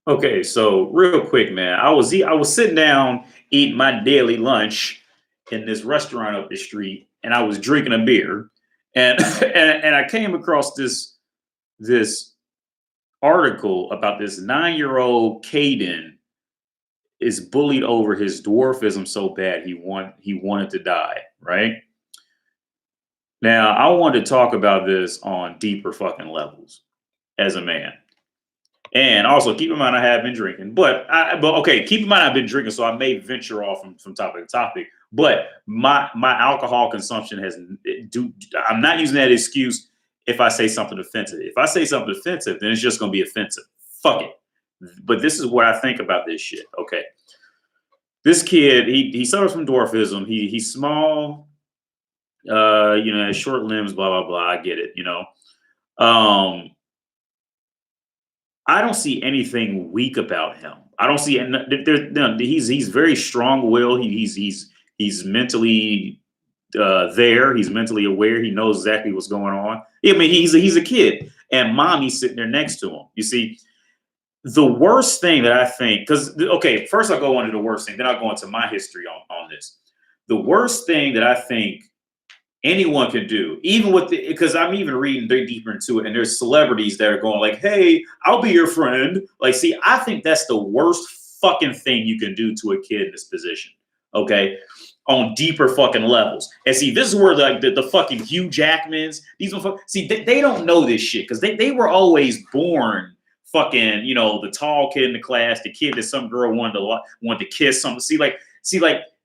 Okay, so real quick, man. I was sitting down eating my daily lunch in this restaurant up the street, and I was drinking a beer, and and I came across this article about this 9-year-old Caden is bullied over his dwarfism so bad he wanted to die. Right now, I wanted to talk about this on deeper fucking levels as a man. And also keep in mind I have been drinking, but okay, keep in mind I've been drinking, so I may venture off from topic to topic. But my alcohol consumption has do. I'm not using that excuse if I say something offensive. If I say something offensive, then it's just going to be offensive. Fuck it. But this is what I think about this shit. Okay, this kid he suffers from dwarfism. He's small, has short limbs, blah blah blah. I get it, Um, I don't see anything weak about him. I don't see and he's very strong willed. He's mentally there. He's mentally aware. He knows exactly what's going on. I mean, he's a kid, and mommy's sitting there next to him. You see, the worst thing that I think, because okay, first I'll go on to the worst thing, then I'll go into my history on this. The worst thing that I think anyone can do, even with the, because I'm even reading very deeper into it, and there's celebrities that are going like, "Hey, I'll be your friend." Like, see, I think that's the worst fucking thing you can do to a kid in this position. Okay, on deeper fucking levels. And see, this is where the fucking Hugh Jackmans, these see, they don't know this shit because they were always born fucking, the tall kid in the class, the kid that some girl wanted to kiss something. See, like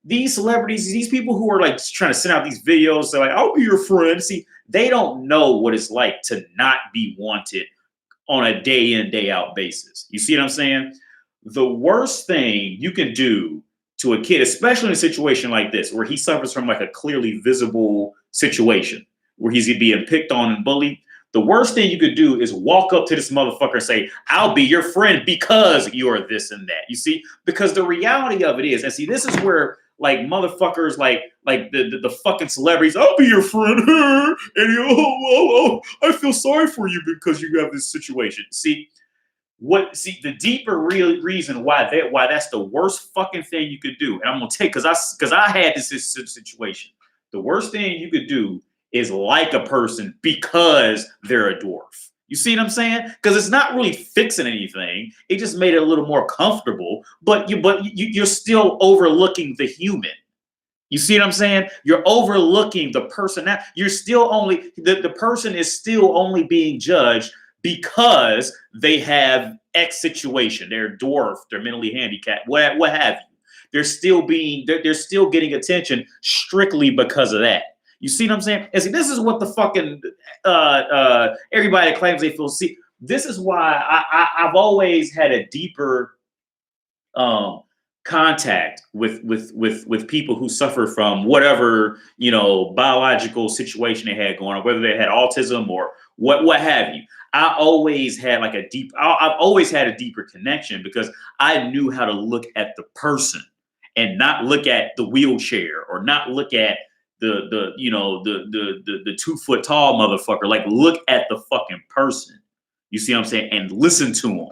these celebrities, these people who are like trying to send out these videos, they're like, "I'll be your friend." See, they don't know what it's like to not be wanted on a day in, day out basis. You see what I'm saying? The worst thing you can do to a kid, especially in a situation like this, where he suffers from like a clearly visible situation where he's being picked on and bullied, the worst thing you could do is walk up to this motherfucker and say, "I'll be your friend because you're this and that." You see, because the reality of it is, and see, this is where like motherfuckers like the fucking celebrities, "I'll be your friend," and I feel sorry for you because you have this situation. See the deeper real reason why that's the worst fucking thing you could do, and I'm gonna take because I had this situation. The worst thing you could do is like a person because they're a dwarf. You see what I'm saying? Because it's not really fixing anything. It just made it a little more comfortable. But you're still overlooking the human. You see what I'm saying? You're overlooking the person. Now you're still only the person is still only being judged because they have X situation. They're dwarf, they're mentally handicapped, what have you. They're still getting attention strictly because of that. You see what I'm saying? And see, this is what the fucking everybody that claims they feel. See, this is why I've always had a deeper um, contact with people who suffer from whatever biological situation they had going on, whether they had autism or what have you. I've always had a deeper connection because I knew how to look at the person and not look at the wheelchair or not look at the 2 foot tall motherfucker. Like, look at the fucking person. You see what I'm saying? And listen to them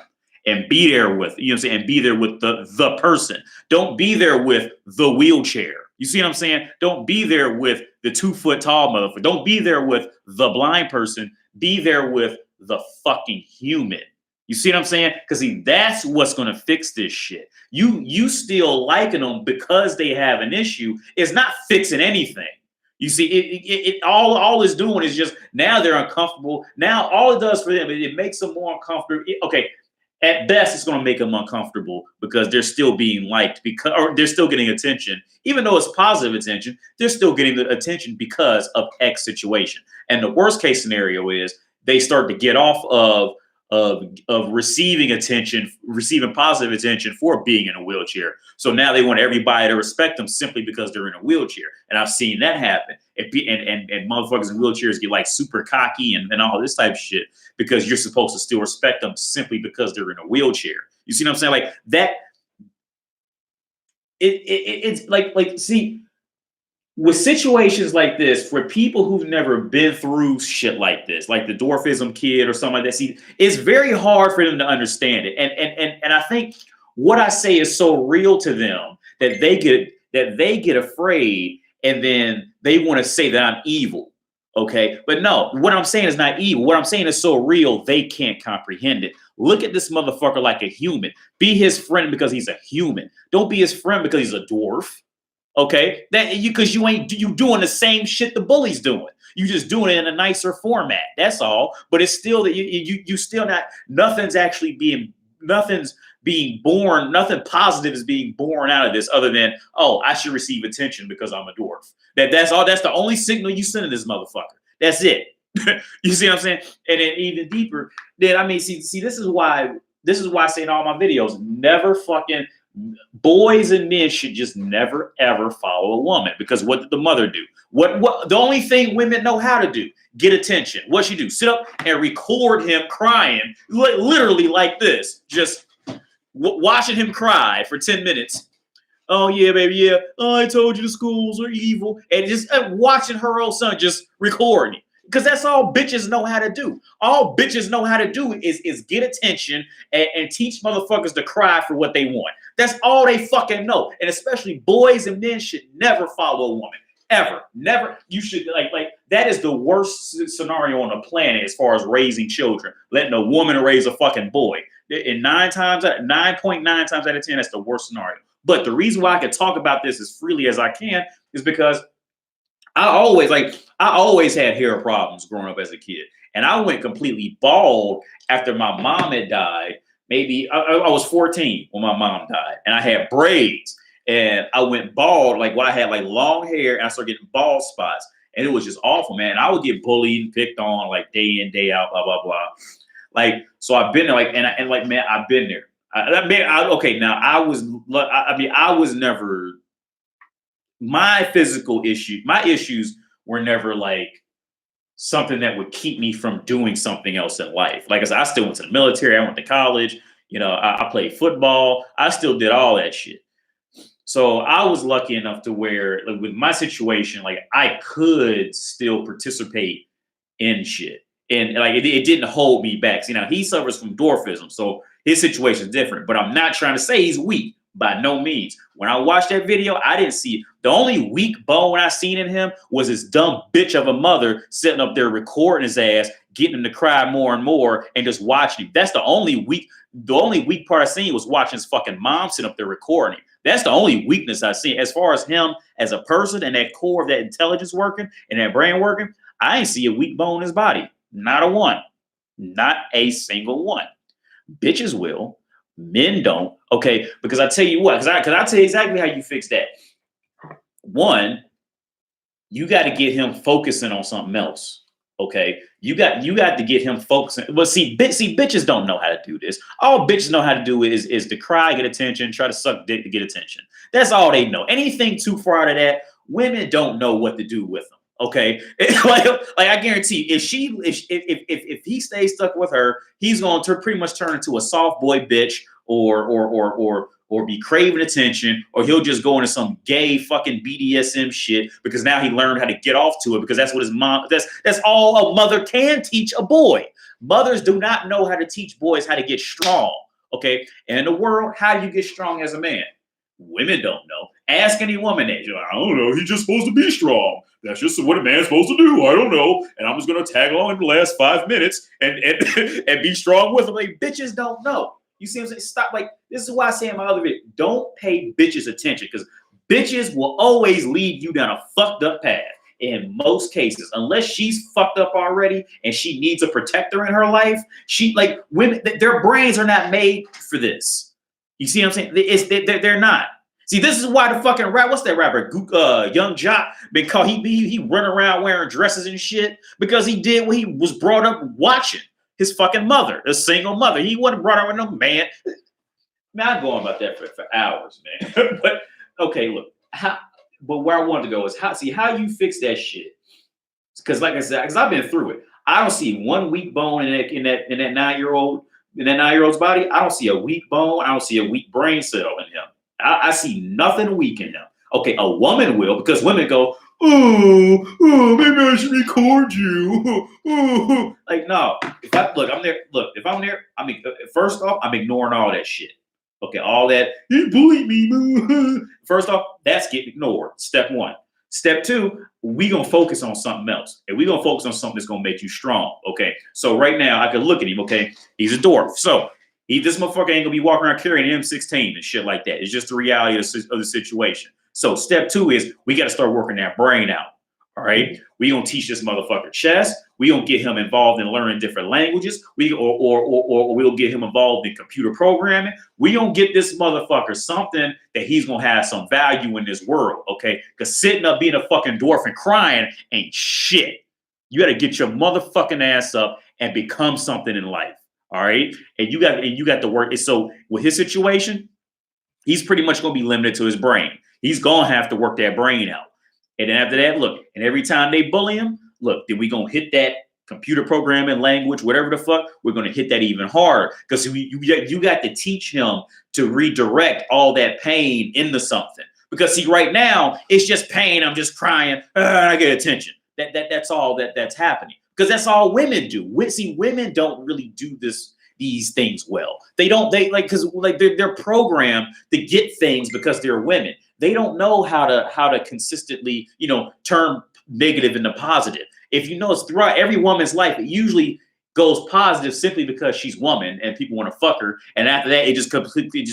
and be there with, you know what I'm saying? And be there with the person. Don't be there with the wheelchair. You see what I'm saying? Don't be there with the 2 foot tall motherfucker. Don't be there with the blind person. Be there with the fucking human. You see what I'm saying? Because see, that's what's gonna fix this shit. You still liking them because they have an issue is not fixing anything. You see, all it's doing is just now they're uncomfortable. Now all it does for them, it makes them more uncomfortable. Okay, at best, it's going to make them uncomfortable because they're still being liked or they're still getting attention, even though it's positive attention. They're still getting the attention because of X situation. And the worst case scenario is they start to get off of receiving attention, receiving positive attention for being in a wheelchair. So now they want everybody to respect them simply because they're in a wheelchair. And I've seen that happen. And motherfuckers in wheelchairs get like super cocky and all this type of shit because you're supposed to still respect them simply because they're in a wheelchair. You see what I'm saying? Like that. It's like see, with situations like this, for people who've never been through shit like this, like the dwarfism kid or something like that, see, it's very hard for them to understand it. And I think what I say is so real to them that they get afraid, and then they want to say that I'm evil. Okay. But no, what I'm saying is not evil. What I'm saying is so real they can't comprehend it. Look at this motherfucker like a human. Be his friend because he's a human. Don't be his friend because he's a dwarf. Okay, that you because you doing the same shit the bully's doing. You just doing it in a nicer format. That's all. But it's still that you still not nothing's being born. Nothing positive is being born out of this other than, oh, I should receive attention because I'm a dwarf. That's all. That's the only signal you send to this motherfucker. That's it. You see what I'm saying? And then even deeper, then I mean, see, this is why I say in all my videos, never fucking. Boys and men should just never ever follow a woman, because what did the mother do? What the only thing women know how to do, get attention. What she do? Sit up and record him crying, literally like this, just watching him cry for 10 minutes. Oh yeah, baby, yeah. Oh, I told you the schools are evil, and just watching her old son just recording. Because that's all bitches know how to do. All bitches know how to do is get attention and teach motherfuckers to cry for what they want. That's all they fucking know. And especially boys and men should never follow a woman. Ever. Never. You should like that is the worst scenario on the planet as far as raising children. Letting a woman raise a fucking boy. And 9.9 times out of 10, that's the worst scenario. But the reason why I can talk about this as freely as I can is because I always had hair problems growing up as a kid. And I went completely bald after my mom had died. Maybe I was 14 when my mom died, and I had braids, and I went bald. Like, I had like long hair, and I started getting bald spots, and it was just awful, man. I would get bullied and picked on like day in, day out, blah, blah, blah. Like, so I've been there, like, and like, man, I've been there. Okay, now I was never, my issues were never like something that would keep me from doing something else in life. Like I said, I still went to the military. I went to college. You know, I played football. I still did all that shit. So I was lucky enough to where, like, with my situation, like, I could still participate in shit. And like it didn't hold me back. See, now he suffers from dwarfism, so his situation is different. But I'm not trying to say he's weak. By no means. When I watched that video, I didn't see the only weak bone I seen in him was his dumb bitch of a mother sitting up there recording his ass, getting him to cry more and more, and just watching him. That's the only weak part I seen was watching his fucking mom sitting up there recording him. That's the only weakness I see. As far as him as a person and that core of that intelligence working and that brain working, I ain't see a weak bone in his body. Not a one. Not a single one. Bitches will. Men don't. Okay, because I tell you what, because I tell you exactly how you fix that. One, you got to get him focusing on something else. Okay, you got to get him focusing. But see, bitches don't know how to do this. All bitches know how to do is to cry, get attention, try to suck dick to get attention. That's all they know. Anything too far out of that, women don't know what to do with them. Okay, like I guarantee, if he stays stuck with her, he's going to pretty much turn into a soft boy bitch, or be craving attention, or he'll just go into some gay fucking BDSM shit because now he learned how to get off to it because that's what his mom. That's all a mother can teach a boy. Mothers do not know how to teach boys how to get strong. Okay, and in the world, how do you get strong as a man? Women don't know. Ask any woman that. You're like, I don't know. He's just supposed to be strong. That's just what a man's supposed to do. I don't know. And I'm just going to tag along in the last 5 minutes and be strong with them. Like, bitches don't know. You see what I'm saying? Stop. Like, this is why I say in my other video, don't pay bitches attention, because bitches will always lead you down a fucked up path in most cases. Unless she's fucked up already and she needs a protector in her life, women, their brains are not made for this. You see what I'm saying? They're not. See, this is why the fucking what's that rapper, Young Jock, been called, he run around wearing dresses and shit because he did what he was brought up watching. His fucking mother, a single mother. He wasn't brought up with no man. Man, I'm going about that for hours, man. But okay, look. But where I wanted to go is how you fix that shit. Because like I said, because I've been through it. I don't see one weak bone in that 9-year-old's body. I don't see a weak bone. I don't see a weak brain cell in him. I see nothing weak in him. Okay, a woman will, because women go, maybe I should record you. Like, no. If I'm there, I mean, first off, I'm ignoring all that shit. Okay, all that, he bullied me. First off, that's getting ignored. Step one. Step two, we gonna focus on something else. And we gonna focus on something that's gonna make you strong. Okay. So right now, I can look at him, okay? He's a dwarf. So this motherfucker ain't gonna be walking around carrying an M16 and shit like that. It's just the reality of the situation. So step two is we gotta start working that brain out. All right. We gonna teach this motherfucker chess. We gonna get him involved in learning different languages. Or we'll get him involved in computer programming. We gonna get this motherfucker something that he's gonna have some value in this world. Okay. Because sitting up being a fucking dwarf and crying ain't shit. You gotta get your motherfucking ass up and become something in life. All right. And you got to work. So with his situation, he's pretty much gonna be limited to his brain. He's gonna have to work that brain out. And then after that, look, and every time they bully him, look, then we gonna hit that computer programming language, whatever the fuck, we're gonna hit that even harder. Because you got to teach him to redirect all that pain into something. Because see, right now, it's just pain, I'm just crying, I get attention. That's all that's happening. Because that's all women do. See, women don't really do these things well. They because they're programmed to get things because they're women. They don't know how to consistently, turn negative into positive. If you notice throughout every woman's life, it usually goes positive simply because she's woman and people want to fuck her. And after that, it just completely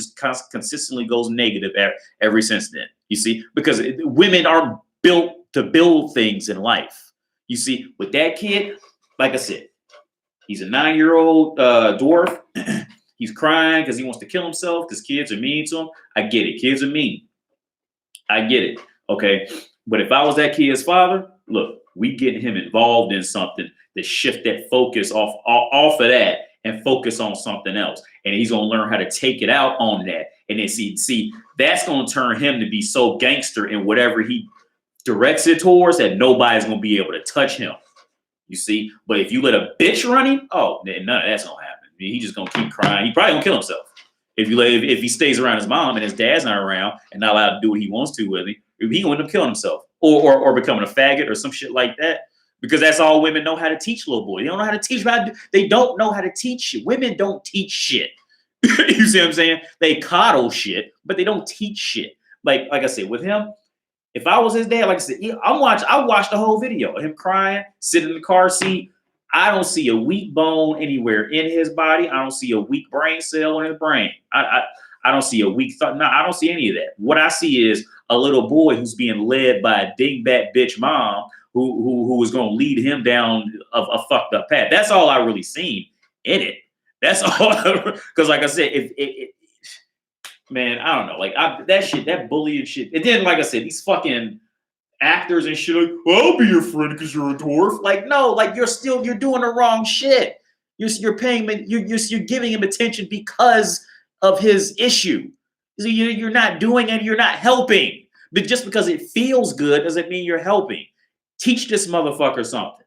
consistently goes negative ever since then. You see, because women are built to build things in life. You see, with that kid, like I said, he's a 9-year-old dwarf. He's crying because he wants to kill himself because kids are mean to him. I get it. Kids are mean. I get it. Okay. But if I was that kid's father, look, we getting him involved in something to shift that focus off of that and focus on something else. And he's going to learn how to take it out on that. And then see, that's going to turn him to be so gangster in whatever he directs it towards that nobody's going to be able to touch him. You see? But if you let a bitch run him, then none of that's going to happen. He's just going to keep crying. He probably going to kill himself. If he stays around his mom and his dad's not around and not allowed to do what he wants to with him, he gonna end up killing himself or becoming a faggot or some shit like that. Because that's all women know how to teach little boys. They don't know how to teach. They don't know how to teach shit. Women don't teach shit. You see what I'm saying? They coddle shit, but they don't teach shit. Like I said, with him, if I was his dad, like I said, I watched the whole video of him crying, sitting in the car seat. I don't see a weak bone anywhere in his body. I don't see a weak brain cell in his brain. I don't see a weak thought. No, I don't see any of that. What I see is a little boy who's being led by a dingbat bitch mom who is going to lead him down a fucked up path. That's all I really seen in it. That's all. Because like I said, man, I don't know. Like that shit, that bullying shit. And then, like I said, these fucking actors and shit, like, well, I'll be your friend because you're a dwarf. Like, no, like you're doing the wrong shit. You're paying him, you're giving him attention because of his issue. So you're not doing it, you're not helping. But just because it feels good doesn't mean you're helping. Teach this motherfucker something.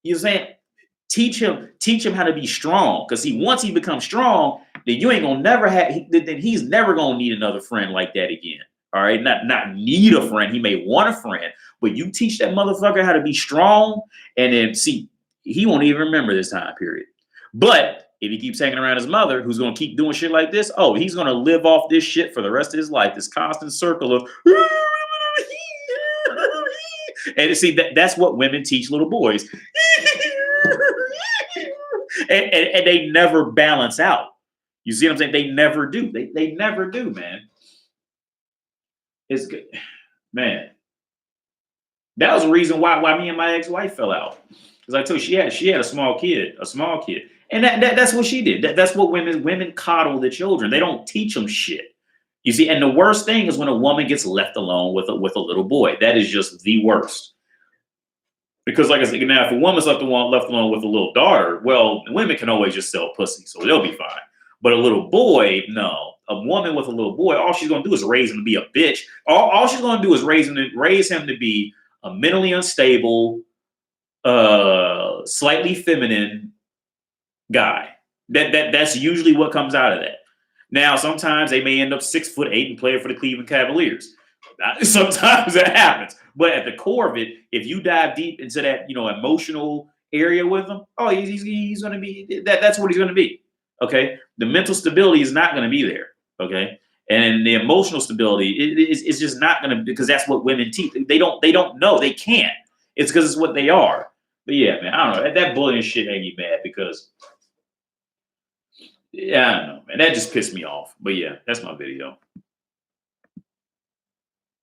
You know what I'm saying? Teach him how to be strong. Because once he becomes strong, then you ain't gonna never then he's never gonna need another friend like that again. All right, not need a friend. He may want a friend, but you teach that motherfucker how to be strong, and then see, he won't even remember this time period. But if he keeps hanging around his mother, who's gonna keep doing shit like this, he's gonna live off this shit for the rest of his life. This constant circle of, and see that's what women teach little boys, and they never balance out. You see what I'm saying? They never do. They never do, man. It's good, man. That was the reason why me and my ex-wife fell out. Because I told you she had a small kid, and that's what she did. That's what women coddle the children. They don't teach them shit. You see, and the worst thing is when a woman gets left alone with a little boy. That is just the worst. Because like I said, now if a woman's left alone with a little daughter, well, women can always just sell pussy, so they'll be fine. But a little boy, no. A woman with a little boy, all she's gonna do is raise him to be a bitch. All she's gonna do is raise him to be a mentally unstable, slightly feminine guy. That's usually what comes out of that. Now, sometimes they may end up 6'8" and play for the Cleveland Cavaliers. Sometimes that happens, but at the core of it, if you dive deep into that, emotional area with him, oh, he's going to be that. That's what he's going to be. Okay, the mental stability is not going to be there. Okay, and the emotional stability is just not going to, because that's what women teach. They don't know. They can't. It's because it's what they are. But yeah, man, I don't know. That bullying shit made me mad because, yeah, I don't know, man. That just pissed me off. But yeah, that's my video.